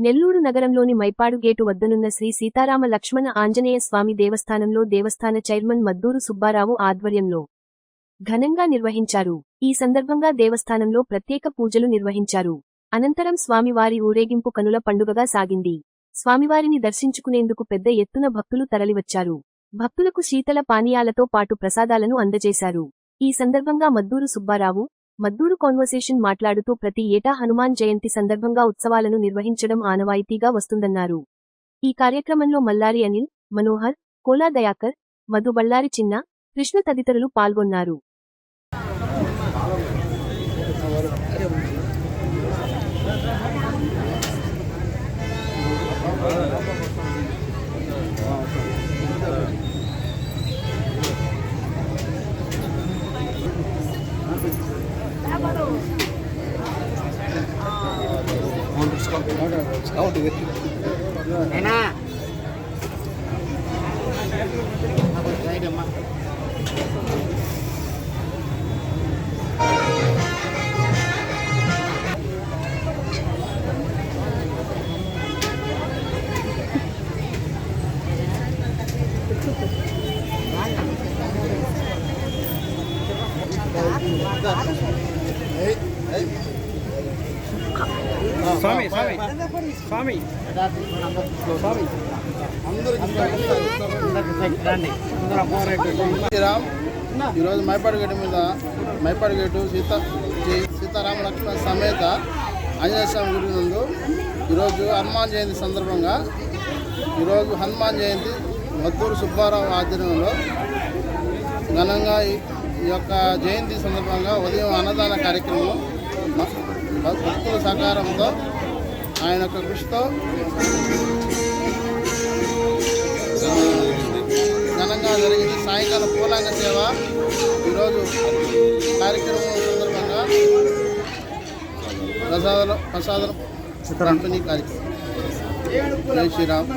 నెల్లూరు నగరంలోని మైపాడు గేటు వద్దనున్న శ్రీ సీతారామ లక్ష్మణ ఆంజనేయ స్వామి దేవస్థానంలో దేవస్థాన చైర్మన్ మద్దూరు సుబ్బారావు ఆధ్వర్యంలో ఘనంగా నిర్వహించారు. ఈ సందర్భంగా దేవస్థానంలో ప్రత్యేక పూజలు నిర్వహించారు. అనంతరం స్వామివారి ఊరేగింపు కనుల పండుగగా సాగింది. స్వామివారిని దర్శించుకునేందుకు పెద్ద ఎత్తున భక్తులు తరలివచ్చారు. భక్తులకు శీతల పానీయాలతో పాటు ప్రసాదాలను అందజేశారు. ఈ సందర్భంగా మద్దూరు సుబ్బారావు, మద్దూరు కాన్వర్సేషన్ మాట్లాడుతూ ప్రతి ఏటా హనుమాన్ జయంతి సందర్భంగా ఉత్సవాలను నిర్వహించడం ఆనవాయితీగా వస్తుందన్నారు. ఈ కార్యక్రమంలో మల్లారి అనిల్, మనోహర్, కోలా దయాకర్, మధు బళ్ళారి చిన్న, కృష్ణ తదితరులు పాల్గొన్నారు. స్వామి స్వామి స్వామి ఈరోజు మైపాడు గేటు మీద మైపాడు గేటు సీతారామ లక్ష్మణ సమేత ఆంజనేయ స్వామి గుడి నందు ఈరోజు హనుమాన్ జయంతి సందర్భంగా ఈరోజు హనుమాన్ జయంతి మద్దూరు సుబ్బారావు ఆధ్వర్యంలో ఘనంగా ఈ యొక్క జయంతి సందర్భంగా ఉదయం అన్నదాన కార్యక్రమం భక్తుల సహకారంతో ఆయన యొక్క కృషితో ఘనంగా జరిగింది. సాయంకాలం పూలాంగ సేవ ఈరోజు కార్యక్రమం సందర్భంగా ప్రసాదం పంపిణీ కార్యక్రమం. జై శ్రీరామ్.